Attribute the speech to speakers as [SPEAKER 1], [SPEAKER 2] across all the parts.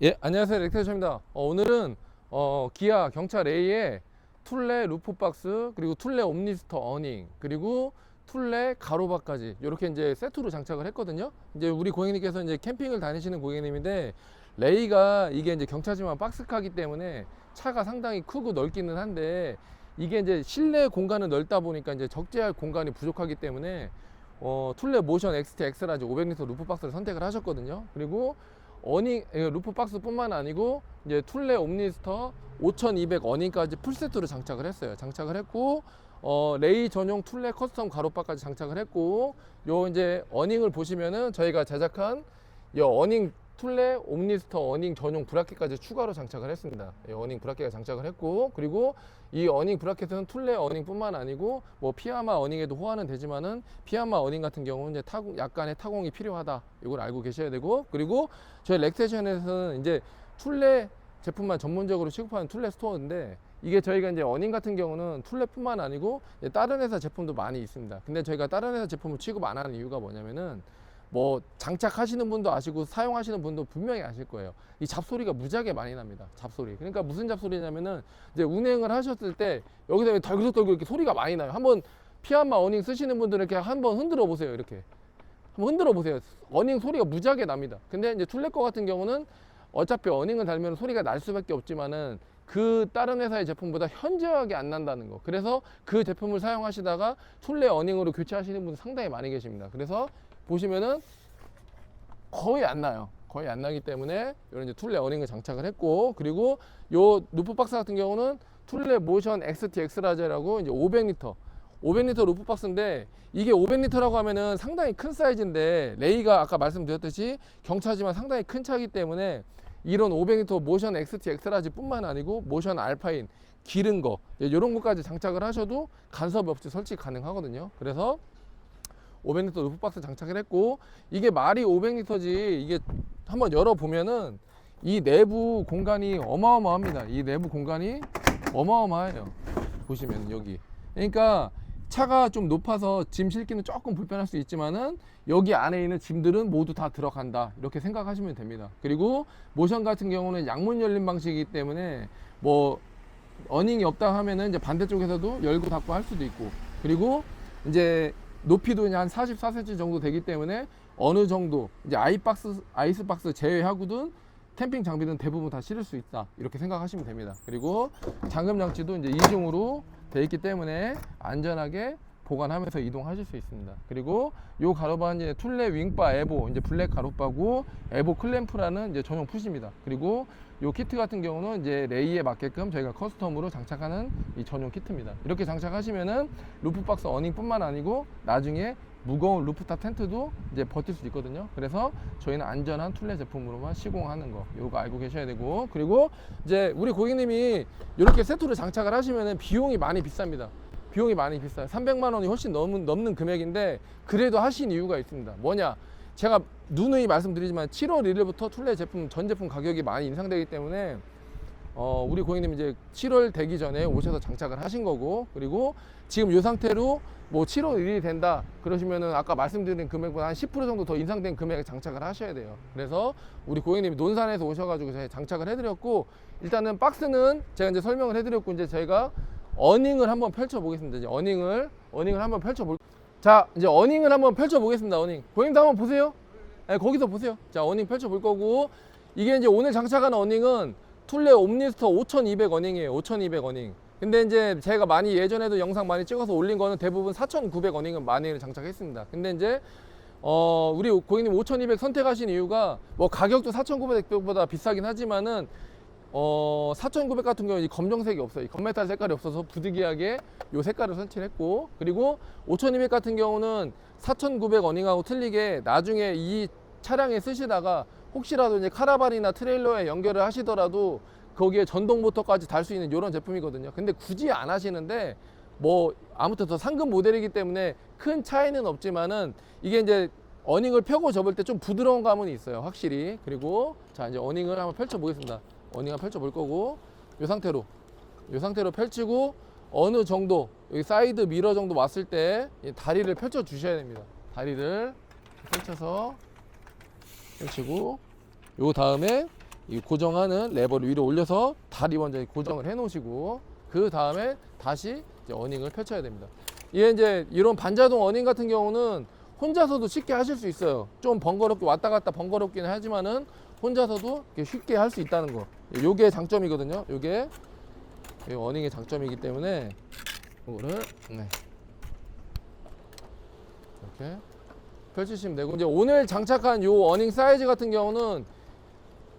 [SPEAKER 1] 예, 안녕하세요. 렉테이션입니다. 오늘은 기아 경차 A의 툴레 루프박스, 그리고 툴레 옴니스터 어닝, 그리고 툴레 가로바까지 이렇게 이제 세트로 장착을 했거든요. 이제 우리 고객님께서 이제 캠핑을 다니시는 고객님인데, 레이가 이게 이제 경차지만 박스카기 때문에 차가 상당히 크고 넓기는 한데, 이게 이제 실내 공간은 넓다 보니까 이제 적재할 공간이 부족하기 때문에 툴레 모션 XT 엑스라지 500리터 루프박스를 선택을 하셨거든요. 그리고 어닝 루프 박스 뿐만 아니고 이제 툴레 옴니스터 5200 어닝까지 풀세트로 장착을 했어요. 장착을 했고 레이 전용 툴레 커스텀 가로바까지 장착을 했고, 요 이제 어닝을 보시면은 저희가 제작한 요 어닝 툴레 옴니스터 어닝 전용 브라켓까지 추가로 장착을 했습니다. 어닝 브라켓을 장착을 했고, 그리고 이 어닝 브라켓은 툴레 어닝 뿐만 아니고 뭐 피아마 어닝에도 호환은 되지만은 피아마 어닝 같은 경우는 이제 약간의 타공이 필요하다, 이걸 알고 계셔야 되고, 그리고 저희 렉테이션에서는 이제 툴레 제품만 전문적으로 취급하는 툴레 스토어인데, 이게 저희가 이제 어닝 같은 경우는 툴레뿐만 아니고 다른 회사 제품도 많이 있습니다. 근데 저희가 다른 회사 제품을 취급 안 하는 이유가 뭐냐면은, 뭐 장착하시는 분도 아시고 사용하시는 분도 분명히 아실 거예요. 이 잡소리가 무지하게 많이 납니다. 잡소리. 그러니까 무슨 잡소리냐면은, 이제 운행을 하셨을 때 여기서 덜그덕덜그 이렇게 소리가 많이 나요. 한번 피아마 어닝 쓰시는 분들은 이렇게 한번 흔들어 보세요. 이렇게 한번 흔들어 보세요. 어닝 소리가 무지하게 납니다. 근데 이제 툴레 거 같은 경우는 어차피 어닝을 달면 소리가 날 수밖에 없지만은, 그 다른 회사의 제품보다 현저하게 안 난다는 거. 그래서 그 제품을 사용하시다가 툴레 어닝으로 교체하시는 분들 상당히 많이 계십니다. 그래서 보시면은 거의 안 나요. 거의 안 나기 때문에 이런 이제 툴레 어닝을 장착을 했고, 그리고 요 루프박스 같은 경우는 툴레 모션 XT 엑스라제라고 이제 500리터 루프박스인데, 이게 500리터라고 하면은 상당히 큰 사이즈인데, 레이가 아까 말씀드렸듯이 경차지만 상당히 큰 차이기 때문에 이런 500리터 모션 XT 엑스라지 뿐만 아니고 모션 알파인 기른 거 이런 것까지 장착을 하셔도 간섭 없이 설치 가능하거든요. 그래서 500리터 루프박스 장착을 했고, 이게 말이 500리터지 이게 한번 열어보면은 이 내부 공간이 어마어마합니다. 이 내부 공간이 어마어마해요. 보시면 여기, 그러니까 차가 좀 높아서 짐 실기는 조금 불편할 수 있지만은 여기 안에 있는 짐들은 모두 다 들어간다, 이렇게 생각하시면 됩니다. 그리고 모션 같은 경우는 양문 열림 방식이기 때문에 뭐 어닝이 없다 하면은 이제 반대쪽에서도 열고 닫고 할 수도 있고, 그리고 이제 높이도 한 44cm 정도 되기 때문에 어느 정도 이제 아이스박스 제외하고든 캠핑 장비는 대부분 다 실을 수 있다, 이렇게 생각하시면 됩니다. 그리고 잠금 장치도 이제 이중으로 되어 있기 때문에 안전하게 보관하면서 이동하실 수 있습니다. 그리고 요 가로바는 이제 툴레 윙바 에보 이제 블랙 가로바고, 에보 클램프라는 이제 전용 풋입니다. 그리고 요 키트 같은 경우는 이제 레이에 맞게끔 저희가 커스텀으로 장착하는 이 전용 키트입니다. 이렇게 장착하시면은 루프박스 어닝뿐만 아니고 나중에 무거운 루프탑 텐트도 이제 버틸 수 있거든요. 그래서 저희는 안전한 툴레 제품으로만 시공하는 거, 요거 알고 계셔야 되고, 그리고 이제 우리 고객님이 이렇게 세트로 장착을 하시면은 비용이 많이 비쌉니다. 비용이 많이 비싸요. 300만 원이 훨씬 넘는 금액인데, 그래도 하신 이유가 있습니다. 뭐냐, 제가 누누이 말씀드리지만 7월 1일부터 툴레 제품 전 제품 가격이 많이 인상되기 때문에 우리 고객님 이제 7월 되기 전에 오셔서 장착을 하신 거고, 그리고 지금 이 상태로 뭐 7월 1일이 된다 그러시면은 아까 말씀드린 금액보다 한 10% 정도 더 인상된 금액에 장착을 하셔야 돼요. 그래서 우리 고객님이 논산에서 오셔가지고 제가 장착을 해드렸고, 일단은 박스는 제가 이제 설명을 해드렸고, 이제 저희가 어닝을 한번 펼쳐 보겠습니다. 이제 어닝을 한번 자, 이제 어닝을 한번 펼쳐 보겠습니다. 어닝 고객님도 한번 보세요. 네, 거기서 보세요. 자, 어닝 펼쳐 볼 거고, 이게 이제 오늘 장착한 어닝은 툴레 옴니스터 5200 어닝이에요. 5200 어닝. 근데 이제 제가 많이 예전에도 영상 많이 찍어서 올린 거는 대부분 4900 어닝은 많이 장착했습니다. 근데 이제 우리 고객님 5200 선택하신 이유가 뭐 가격도 4900보다 비싸긴 하지만은 4900 같은 경우는 이 검정색이 없어요. 이 건메탈 색깔이 없어서 부득이하게 이 색깔을 설치를 했고, 그리고 5200 같은 경우는 4900 어닝하고 틀리게 나중에 이 차량에 쓰시다가 혹시라도 이제 카라반이나 트레일러에 연결을 하시더라도 거기에 전동 모터까지 달 수 있는 이런 제품이거든요. 근데 굳이 안 하시는데, 뭐 아무튼 더 상급 모델이기 때문에 큰 차이는 없지만은 이게 이제 어닝을 펴고 접을 때 좀 부드러운 감은 있어요, 확실히. 그리고 자, 이제 어닝을 한번 펼쳐 보겠습니다. 어닝을 펼쳐 볼 거고, 이 상태로 펼치고, 어느 정도 여기 사이드 미러 정도 왔을 때 다리를 펼쳐 주셔야 됩니다. 다리를 펼쳐서 펼치고, 요 다음에 이 고정하는 레버를 위로 올려서 다리 먼저 고정을 해 놓으시고, 그 다음에 다시 이제 어닝을 펼쳐야 됩니다. 이게 이제 이런 반자동 어닝 같은 경우는 혼자서도 쉽게 하실 수 있어요. 좀 번거롭게 왔다 갔다 번거롭기는 하지만은 혼자서도 쉽게 할 수 있다는 거. 요게 장점이거든요. 요게 어닝의 장점이기 때문에 이거를 이렇게 펼치시면 되고, 이제 오늘 장착한 요 어닝 사이즈 같은 경우는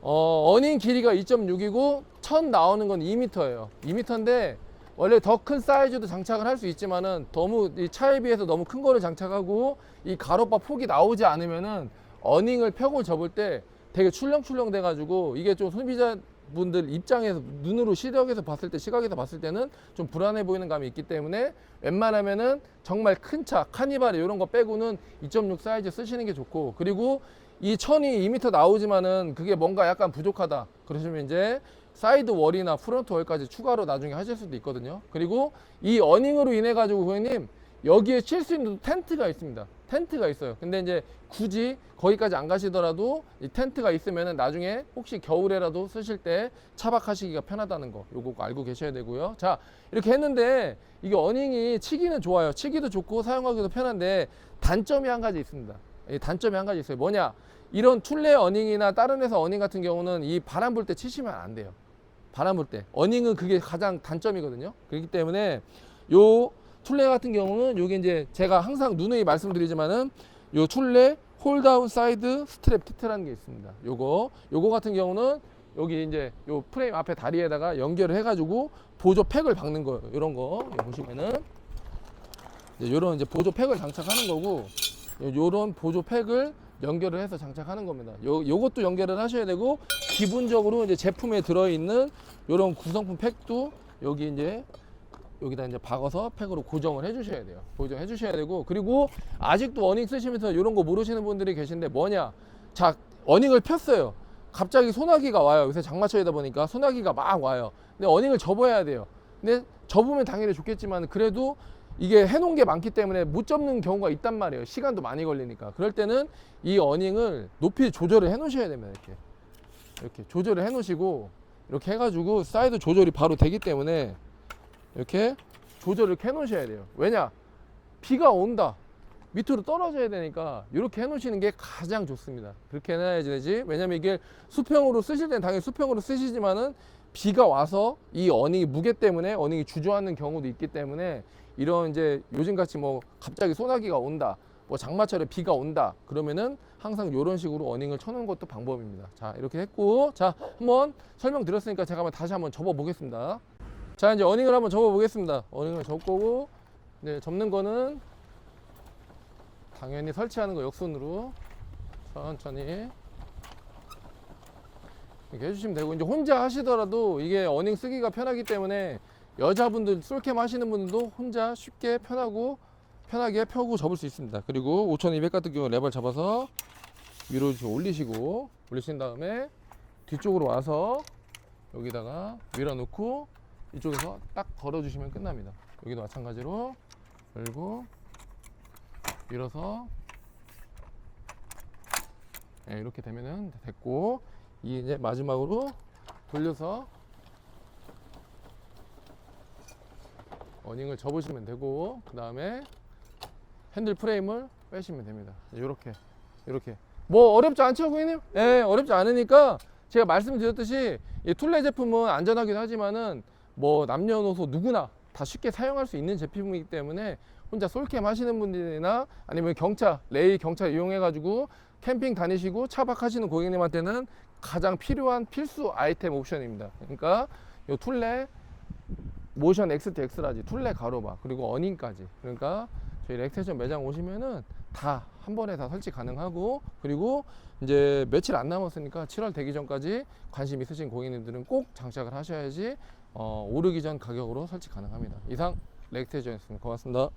[SPEAKER 1] 어닝 길이가 2.6이고 천 나오는 건 2m예요. 2m인데 원래 더 큰 사이즈도 장착을 할 수 있지만은 너무 이 차에 비해서 너무 큰 거를 장착하고 이 가로바 폭이 나오지 않으면은 어닝을 펴고 접을 때 되게 출렁출렁 돼 가지고 이게 좀 소비자분들 입장에서 눈으로 시력에서 봤을 때, 시각에서 봤을 때는 좀 불안해 보이는 감이 있기 때문에 웬만하면은 정말 큰 차 카니발 이런 거 빼고는 2.6 사이즈 쓰시는 게 좋고, 그리고 이 천이 2m 나오지만은 그게 뭔가 약간 부족하다 그러시면 이제 사이드 월이나 프론트 월까지 추가로 나중에 하실 수도 있거든요. 그리고 이 어닝으로 인해 가지고 고객님 여기에 칠 수 있는 텐트가 있습니다. 텐트가 있어요. 근데 이제 굳이 거기까지 안 가시더라도 이 텐트가 있으면은 나중에 혹시 겨울에라도 쓰실 때 차박하시기가 편하다는 거, 요거 알고 계셔야 되고요. 자, 이렇게 했는데 이게 어닝이 치기는 좋아요. 치기도 좋고 사용하기도 편한데 단점이 한 가지 있습니다. 단점이 한 가지 있어요. 뭐냐? 이런 툴레 어닝이나 다른 회사 어닝 같은 경우는 이 바람 불 때 치시면 안 돼요. 바람 불 때. 어닝은 그게 가장 단점이거든요. 그렇기 때문에 요 툴레 같은 경우는 요게 이제 제가 항상 누누이 말씀드리지만은 요 툴레 홀다운 사이드 스트랩 키트라는 게 있습니다. 요거 같은 경우는 여기 이제 요 프레임 앞에 다리에다가 연결을 해가지고 보조 팩을 박는 거예요. 이런 거 보시면은 이제 요런 이제 보조 팩을 장착하는 거고, 요런 보조 팩을 연결을 해서 장착하는 겁니다. 요것도 연결을 하셔야 되고, 기본적으로 이제 제품에 들어있는 요런 구성품 팩도 여기 이제 여기다 이제 박아서 팩으로 고정을 해 주셔야 돼요. 고정해 주셔야 되고, 그리고 아직도 어닝 쓰시면서 이런 거 모르시는 분들이 계신데 뭐냐? 자, 어닝을 폈어요. 갑자기 소나기가 와요. 요새 장마철이다 보니까 소나기가 막 와요. 근데 어닝을 접어야 돼요. 근데 접으면 당연히 좋겠지만 그래도 이게 해놓은 게 많기 때문에 못 접는 경우가 있단 말이에요. 시간도 많이 걸리니까. 그럴 때는 이 어닝을 높이 조절을 해 놓으셔야 됩니다. 이렇게 조절을 해 놓으시고, 이렇게 해가지고 사이드 조절이 바로 되기 때문에 이렇게 조절을 해 놓으셔야 돼요. 왜냐? 비가 온다, 밑으로 떨어져야 되니까 이렇게 해 놓으시는 게 가장 좋습니다. 그렇게 해놔야지 되지. 왜냐면 이게 수평으로 쓰실 때는 당연히 수평으로 쓰시지만은 비가 와서 이 어닝이 무게 때문에 어닝이 주저앉는 경우도 있기 때문에, 이런 이제 요즘같이 뭐 갑자기 소나기가 온다, 뭐 장마철에 비가 온다 그러면은 항상 이런 식으로 어닝을 쳐놓은 것도 방법입니다. 자, 이렇게 했고, 자, 한번 설명드렸으니까 제가 다시 한번 접어 보겠습니다. 자, 이제 어닝을 한번 접어 보겠습니다. 어닝을 접고, 이제 접는 거는 당연히 설치하는 거 역순으로 천천히 이렇게 해주시면 되고, 이제 혼자 하시더라도 이게 어닝 쓰기가 편하기 때문에 여자분들 솔캠 하시는 분들도 혼자 쉽게 편하게 펴고 접을 수 있습니다. 그리고 5200 같은 경우 레버를 잡아서 위로 올리신 다음에 뒤쪽으로 와서 여기다가 밀어놓고 이쪽에서 딱 걸어주시면 끝납니다. 여기도 마찬가지로 열고 밀어서 이렇게 되면은 됐고, 이제 마지막으로 돌려서 어닝을 접으시면 되고, 그 다음에 핸들 프레임을 빼시면 됩니다. 이렇게 뭐 어렵지 않죠 고객님? 어렵지 않으니까 제가 말씀드렸듯이 이 툴레 제품은 안전하기도 하지만은 뭐 남녀노소 누구나 다 쉽게 사용할 수 있는 제품이기 때문에 혼자 솔캠 하시는 분들이나 아니면 레일 경차 이용해 가지고 캠핑 다니시고 차박하시는 고객님한테는 가장 필요한 필수 아이템 옵션입니다. 그러니까 이 툴레 모션 XTX라지, 툴레 가로바, 그리고 어닝까지, 그러니까 저희 렉스테이션 매장 오시면은 다 한 번에 다 설치 가능하고, 그리고 이제 며칠 안 남았으니까 7월 되기 전까지 관심 있으신 고객님들은 꼭 장착을 하셔야지 오르기 전 가격으로 설치 가능합니다. 이상 렉스테이션이었습니다. 고맙습니다.